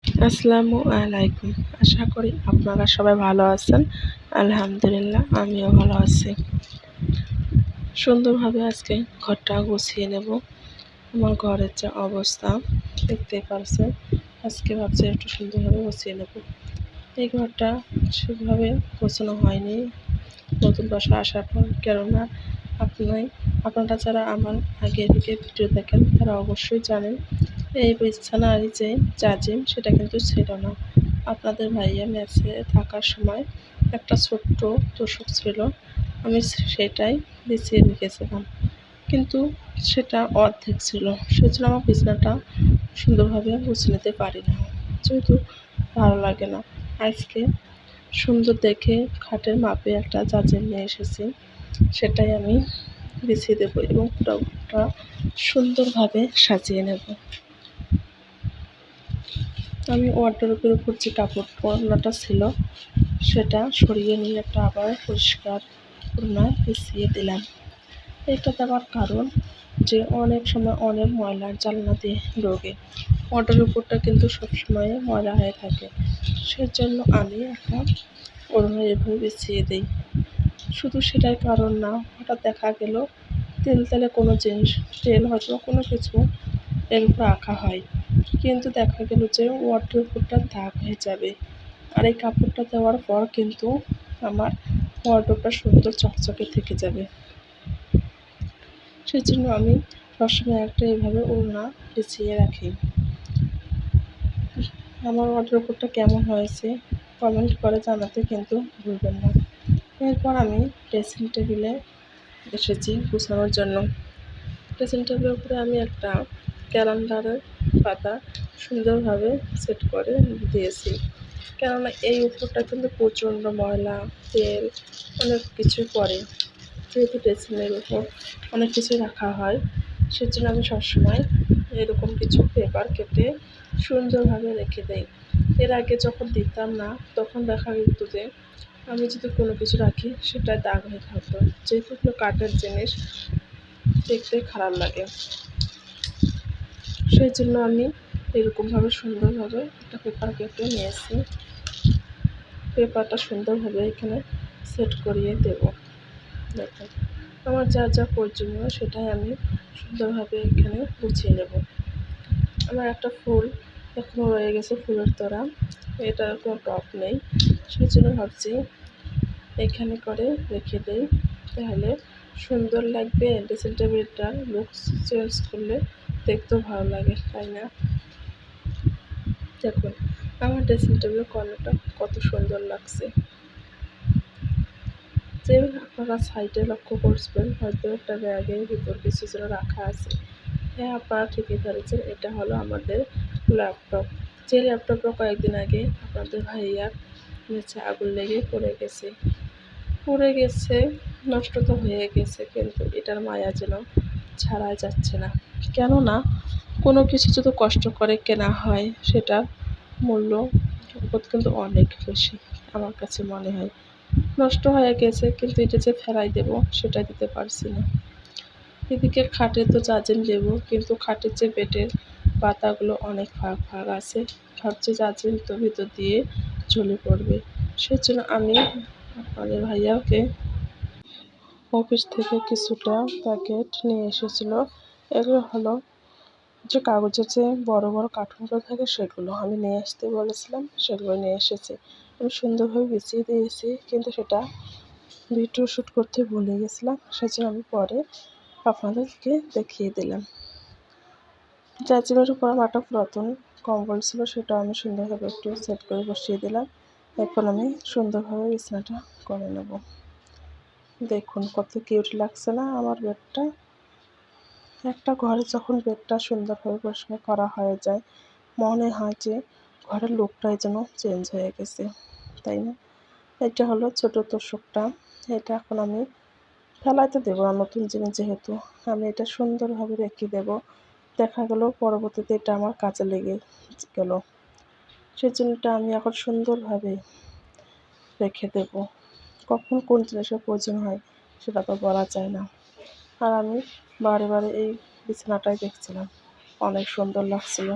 আসসালামু আলাইকুম। আশা করি আপনারা সবাই ভালো আছেন। আলহামদুলিল্লাহ আমিও ভালো আছি। সুন্দরভাবে আজকে ঘরটা গুছিয়ে নেব। আমার ঘরের যা অবস্থা দেখতেই পারছেন। আজকে ভাবছি একটু সুন্দরভাবে গুছিয়ে নেব। এই ঘরটা সেভাবে গোছানো হয়নি নতুন বাসায় আসার পর, কেননা আপনারা যারা আমার আগে থেকে ভিডিও দেখেন তারা অবশ্যই জানেন এই বিছানার যে জাজিম সেটা কিন্তু ছিল না। আপনাদের ভাইয়া মেসে থাকার সময় একটা ছোট্ট তোশক ছিল, আমি সেটাই বিছিয়ে রেখেছিলাম, কিন্তু সেটা অর্ধেক ছিল। সেজন্য আমার বিছানাটা সুন্দরভাবে গুছিয়ে নিতে পারি না, যেহেতু ভালো লাগে না। আজকে সুন্দর দেখে খাটের মাপে একটা জাজিম নিয়ে এসেছি, সেটাই আমি বিছিয়ে দেবো এবং পুরোটা সুন্দরভাবে সাজিয়ে নেব। আমি ওয়ার্ডরোবের উপর যে কাপড় পরাটা ছিল সেটা সরিয়ে নিয়ে একটা আবার পরিষ্কার ওড়নায় বিছিয়ে দিলাম। এটা দেওয়ার কারণ যে অনেক সময় অনেক ময়লা জানলা দিয়ে ঢোকে, ওয়ার্ডরোবের উপরটা কিন্তু সবসময় ময়লা হয়ে থাকে। সেজন্য আমি একটা ওড়না এভাবে বিছিয়ে দিই। শুধু সেটার কারণ না, হঠাৎ দেখা গেল তেলে কোনো জিনিস, তেল হয়তো কোনো কিছু এর উপর রাখা হয়, কিন্তু দেখা গেল যে ওয়ার্ডরোবের উপরটা দাগ হয়ে যাবে। আর এই কাপড়টা দেওয়ার পর কিন্তু আমার ওয়ার্ডরোবটা সুন্দর চকচকে থেকে যাবে। সেই জন্য আমি সবসময় একটা এভাবে ওড়না বিছিয়ে রাখি। আমার ওয়ার্ডরোবটা কেমন হয়েছে কমেন্ট করে জানাতে কিন্তু ভুলবেন না। এরপর আমি ড্রেসিং টেবিলে এসেছি গুছানোর জন্য। ড্রেসিং টেবিলের উপরে আমি একটা ক্যালেন্ডারের পাতা সুন্দরভাবে সেট করে দিয়েছি, কেননা এই উপরটা কিন্তু প্রচণ্ড ময়লা, তেল অনেক কিছু পড়ে। যেহেতু ড্রেসিংয়ের উপর অনেক কিছু রাখা হয়, সেজন্য আমি সবসময় এরকম কিছু পেপার কেটে সুন্দরভাবে রেখে দেই। এর আগে যখন দিতাম না তখন দেখা যেত যে আমি যদি কোনো কিছু রাখি সেটা দাগ হয়ে থাকতো, যেহেতু কোনো কাঠের জিনিস দেখতে খারাপ লাগে। সেই জন্য আমি এরকমভাবে সুন্দরভাবে একটা পেপার কেটে নিয়েছি। পেপারটা সুন্দরভাবে এখানে সেট করিয়ে দেব। দেখুন আমার যা যা প্রয়োজনীয় সেটাই আমি সুন্দরভাবে এখানে গুছিয়ে নেব। আমার একটা ফুল এখনও রয়ে গেছে, ফুলের তোড়া, এটা কোনো টপ নেই, সেই জন্য ভাবছি এখানে করে রেখে দিই, তাহলে সুন্দর লাগবে। ড্রেসিং টেবিলটার লুক চেঞ্জ করলে দেখতেও ভালো লাগে, তাই না? দেখুন আমার ড্রেসিং টেবিলের কর্নারটা কত সুন্দর লাগছে। যে আপনারা সাইডে লক্ষ্য করবেন হয়তো একটা ব্যাগের ভিতর কিছু যেন রাখা আছে। হ্যাঁ, আপনারা ঠিকই ধরেছেন, এটা হলো আমাদের ল্যাপটপ। যে ল্যাপটপটা কয়েকদিন আগে আপনাদের ভাইয়ার নিচে আগুন লেগে পড়ে গেছে, নষ্ট তো হয়ে গেছে, কিন্তু এটার মায়া যেন ছাড়াই যাচ্ছে না। কেননা কোনো কিছু যদি কষ্ট করে কেনা হয় সেটার মূল্য কিন্তু অনেক বেশি আমার কাছে মনে হয়। নষ্ট হয়ে গেছে, কিন্তু এটা যে ফেলাই দেবো সেটা দিতে পারছি না। এদিকে খাটে তো জাজিম দেবো, কিন্তু খাটের যে বেডের পাতাগুলো অনেক ফাঁক ফাঁক আছে, ভাবছি জাজিম তো ভিতর দিয়ে ঝুলে পড়বে। সেজন্য আমি আপনাদের ভাইয়াকে অফিস থেকে কিছুটা প্যাকেট নিয়ে এসেছিলো। এগুলো হলো যে কাগজের যে বড় বড় কার্টুনগুলো থাকে সেগুলো আমি নিয়ে আসতে বলেছিলাম, সেগুলো নিয়ে এসেছি। আমি সুন্দরভাবে বিছিয়ে দিয়েছি, কিন্তু সেটা ভিডিও শ্যুট করতে ভুলে গেছিলাম, সেজন্য আমি পরে আপনাদেরকে দেখিয়ে দিলাম। জাজিমের উপর আমার একটা পুরাতন কম্বল ছিল, সেটা আমি সুন্দরভাবে একটু সেট করে বসিয়ে দিলাম। এখন আমি সুন্দরভাবে বিছানাটা করে নেব। দেখুন কত কিউট লাগছে না আমার বেডটা। একটা ঘরে যখন বেডটা সুন্দরভাবে পরিষ্কার করা হয়ে যায়, মনে হয় যে ঘরের লুকটাই যেন চেঞ্জ হয়ে গেছে, তাই না? এটা হলো ছোটো তোষকটা, এটা এখন আমি ফেলাইতে দেবো না, নতুন জিনিস যেহেতু আমি এটা সুন্দরভাবে রেখে দেব। দেখা গেল পরবর্তীতে এটা আমার কাজে লেগে গেল, সেজন্য এটা আমি এখন সুন্দরভাবে রেখে দেব। কখন কোন জিনিসের প্রয়োজন হয় সেটা তো বলা যায় না। আর আমি বারে বারে এই বিছানাটাই দেখছিলাম, অনেক সুন্দর লাগছিল।